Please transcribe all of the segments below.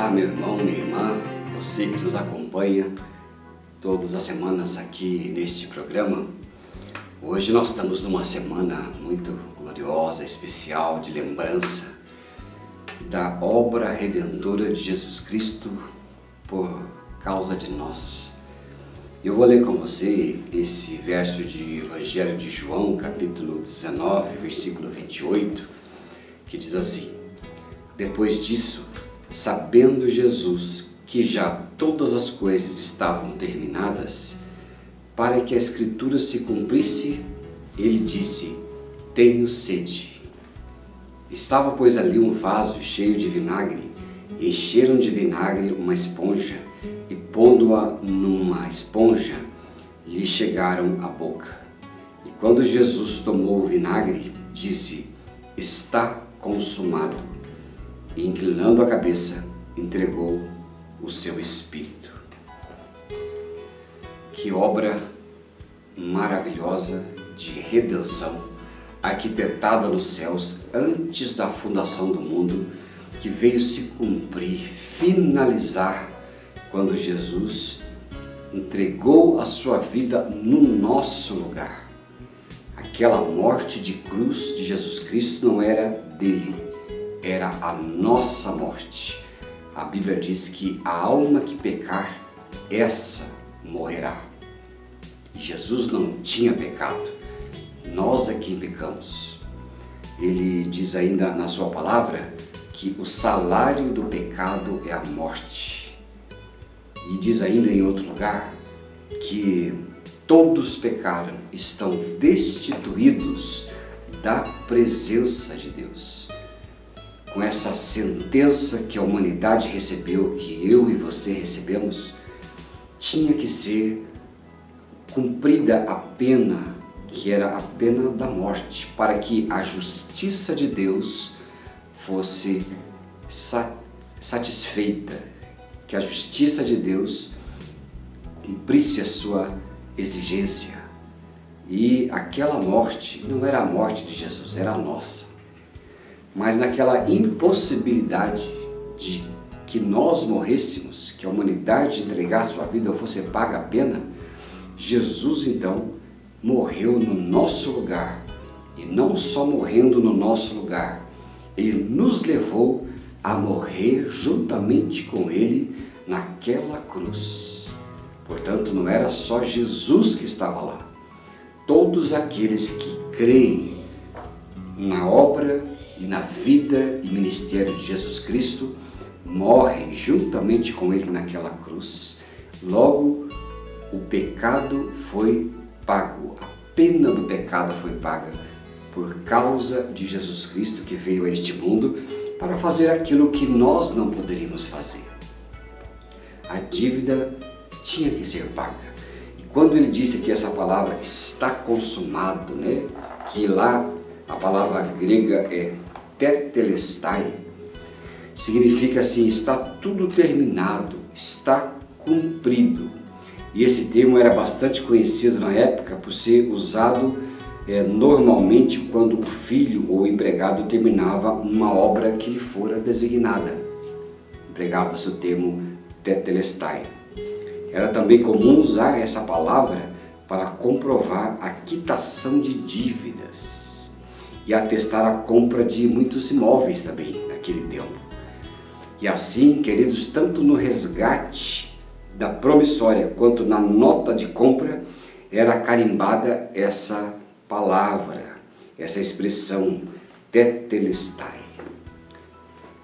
Olá, meu irmão, minha irmã, você que nos acompanha todas as semanas aqui neste programa. Hoje nós estamos numa semana muito gloriosa, especial, de lembrança da obra redentora de Jesus Cristo por causa de nós. Eu vou ler com você esse verso de Evangelho de João, capítulo 19, versículo 28, que diz assim: Depois disso, sabendo Jesus que já todas as coisas estavam terminadas, para que a Escritura se cumprisse, ele disse: Tenho sede. Estava, pois, ali um vaso cheio de vinagre. Encheram de vinagre uma esponja e, pondo-a numa esponja, lhe chegaram à boca. E quando Jesus tomou o vinagre, disse: Está consumado. E, inclinando a cabeça, entregou o seu espírito. Que obra maravilhosa de redenção, arquitetada nos céus antes da fundação do mundo, que veio se cumprir, finalizar, quando Jesus entregou a sua vida no nosso lugar. Aquela morte de cruz de Jesus Cristo não era dele, era a nossa morte. A Bíblia diz que a alma que pecar, essa morrerá. E Jesus não tinha pecado, nós é quem pecamos. Ele diz ainda na sua palavra que o salário do pecado é a morte. E diz ainda em outro lugar que todos pecaram, estão destituídos da presença de Deus. Com essa sentença que a humanidade recebeu, que eu e você recebemos, tinha que ser cumprida a pena, que era a pena da morte, para que a justiça de Deus fosse satisfeita, que a justiça de Deus cumprisse a sua exigência. E aquela morte não era a morte de Jesus, era a nossa. Mas naquela impossibilidade de que nós morrêssemos, que a humanidade entregasse sua vida ou fosse paga a pena, Jesus então morreu no nosso lugar. E não só morrendo no nosso lugar, ele nos levou a morrer juntamente com ele naquela cruz. Portanto, não era só Jesus que estava lá. Todos aqueles que creem na obra e na vida e ministério de Jesus Cristo morrem juntamente com ele naquela cruz. Logo, o pecado foi pago, a pena do pecado foi paga por causa de Jesus Cristo, que veio a este mundo para fazer aquilo que nós não poderíamos fazer. A dívida tinha que ser paga. E quando ele disse que essa palavra está consumado, que lá a palavra grega é tetelestai, significa assim: está tudo terminado, está cumprido. E esse termo era bastante conhecido na época por ser usado normalmente quando o filho ou o empregado terminava uma obra que lhe fora designada. Empregava-se o termo tetelestai. Era também comum usar essa palavra para comprovar a quitação de dívidas e atestar a compra de muitos imóveis também naquele tempo. E assim, queridos, tanto no resgate da promissória quanto na nota de compra era carimbada essa palavra, essa expressão tetelestai.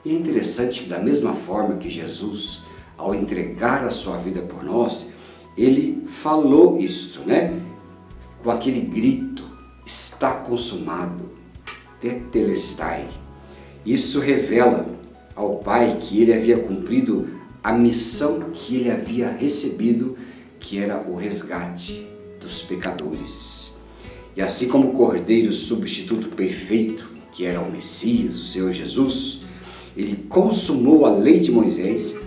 E é interessante que da mesma forma que Jesus, ao entregar a sua vida por nós, ele falou isto, com aquele grito: está consumado, tetelestai. Isso revela ao Pai que ele havia cumprido a missão que ele havia recebido, que era o resgate dos pecadores. E assim como o Cordeiro substituto perfeito, que era o Messias, o Senhor Jesus, ele consumou a lei de Moisés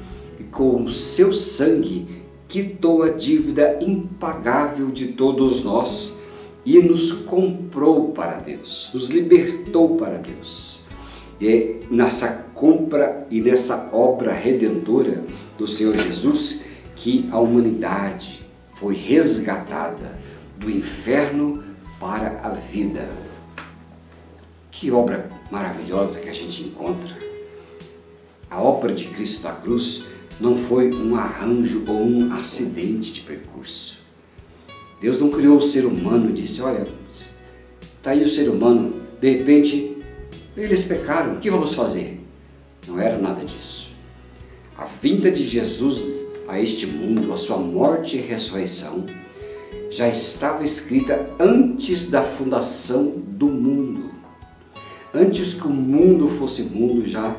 e com o seu sangue quitou a dívida impagável de todos nós e nos comprou para Deus, nos libertou para Deus. E é nessa compra e nessa obra redentora do Senhor Jesus que a humanidade foi resgatada do inferno para a vida. Que obra maravilhosa que a gente encontra! A obra de Cristo na cruz não foi um arranjo ou um acidente de percurso. Deus não criou o ser humano e disse, olha, está aí o ser humano, de repente eles pecaram, o que vamos fazer? Não era nada disso. A vinda de Jesus a este mundo, a sua morte e ressurreição, já estava escrita antes da fundação do mundo. Antes que o mundo fosse mundo, já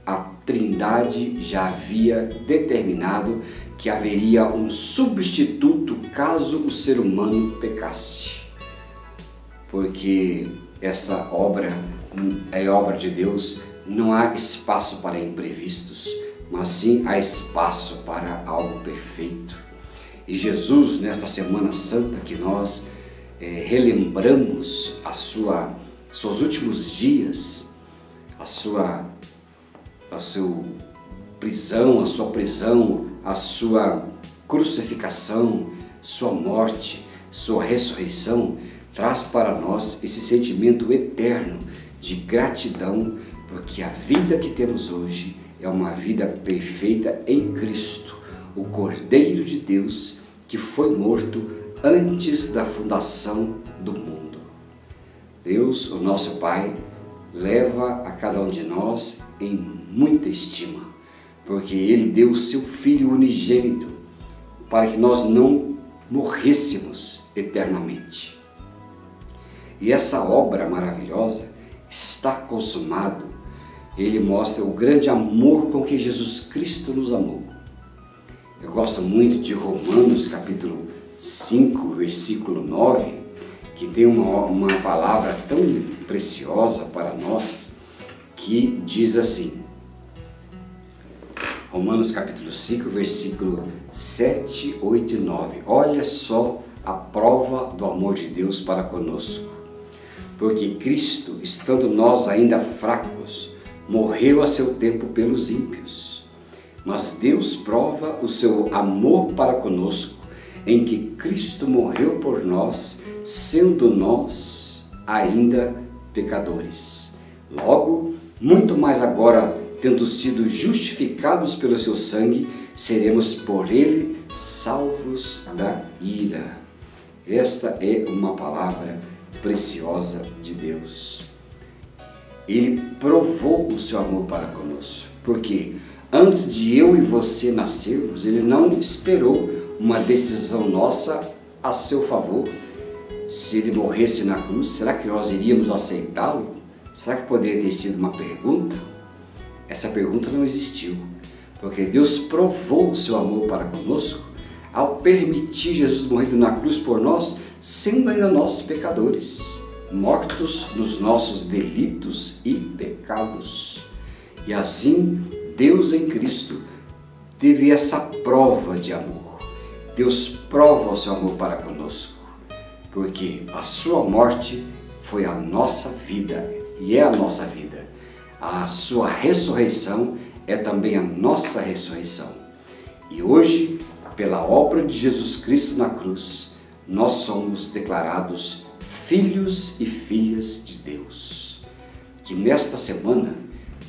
a Trindade já havia determinado que haveria um substituto caso o ser humano pecasse. Porque essa obra é obra de Deus, não há espaço para imprevistos, mas sim há espaço para algo perfeito. E Jesus, nesta Semana Santa que nós relembramos seus últimos dias, a sua prisão, a sua crucificação, sua morte, sua ressurreição, traz para nós esse sentimento eterno de gratidão, porque a vida que temos hoje é uma vida perfeita em Cristo, o Cordeiro de Deus que foi morto antes da fundação do mundo. Deus, o nosso Pai, leva a cada um de nós em muita estima, porque Ele deu o seu Filho unigênito para que nós não morrêssemos eternamente. E essa obra maravilhosa está consumado. Ele mostra o grande amor com que Jesus Cristo nos amou. Eu gosto muito de Romanos capítulo 5, versículo 9, que tem uma palavra tão preciosa para nós, que diz assim, Romanos capítulo 5, versículo 7, 8 e 9. Olha só a prova do amor de Deus para conosco. Porque Cristo, estando nós ainda fracos, morreu a seu tempo pelos ímpios. Mas Deus prova o seu amor para conosco, em que Cristo morreu por nós, sendo nós ainda pecadores. Logo, muito mais agora, tendo sido justificados pelo seu sangue, seremos por ele salvos da ira. Esta é uma palavra preciosa de Deus. Ele provou o seu amor para conosco, porque antes de eu e você nascermos, Ele não esperou uma decisão nossa a seu favor. Se Ele morresse na cruz, será que nós iríamos aceitá-lo? Será que poderia ter sido uma pergunta? Essa pergunta não existiu, porque Deus provou o seu amor para conosco ao permitir Jesus morrer na cruz por nós, sendo ainda nós pecadores, mortos nos nossos delitos e pecados. E assim, Deus em Cristo teve essa prova de amor. Deus prova o seu amor para conosco, porque a sua morte foi a nossa vida e é a nossa vida. A sua ressurreição é também a nossa ressurreição. E hoje, pela obra de Jesus Cristo na cruz, nós somos declarados filhos e filhas de Deus. Que nesta semana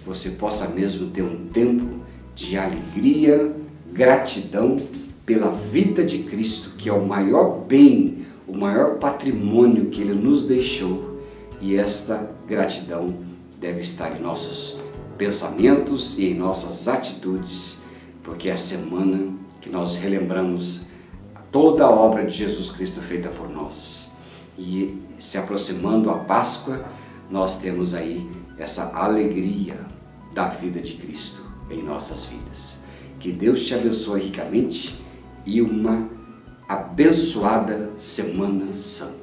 você possa mesmo ter um tempo de alegria, gratidão pela vida de Cristo, que é o maior bem, o maior patrimônio que Ele nos deixou. E esta gratidão deve estar em nossos pensamentos e em nossas atitudes, porque é a semana que nós relembramos toda a obra de Jesus Cristo feita por nós. E se aproximando a Páscoa, nós temos aí essa alegria da vida de Cristo em nossas vidas. Que Deus te abençoe ricamente e uma abençoada Semana Santa.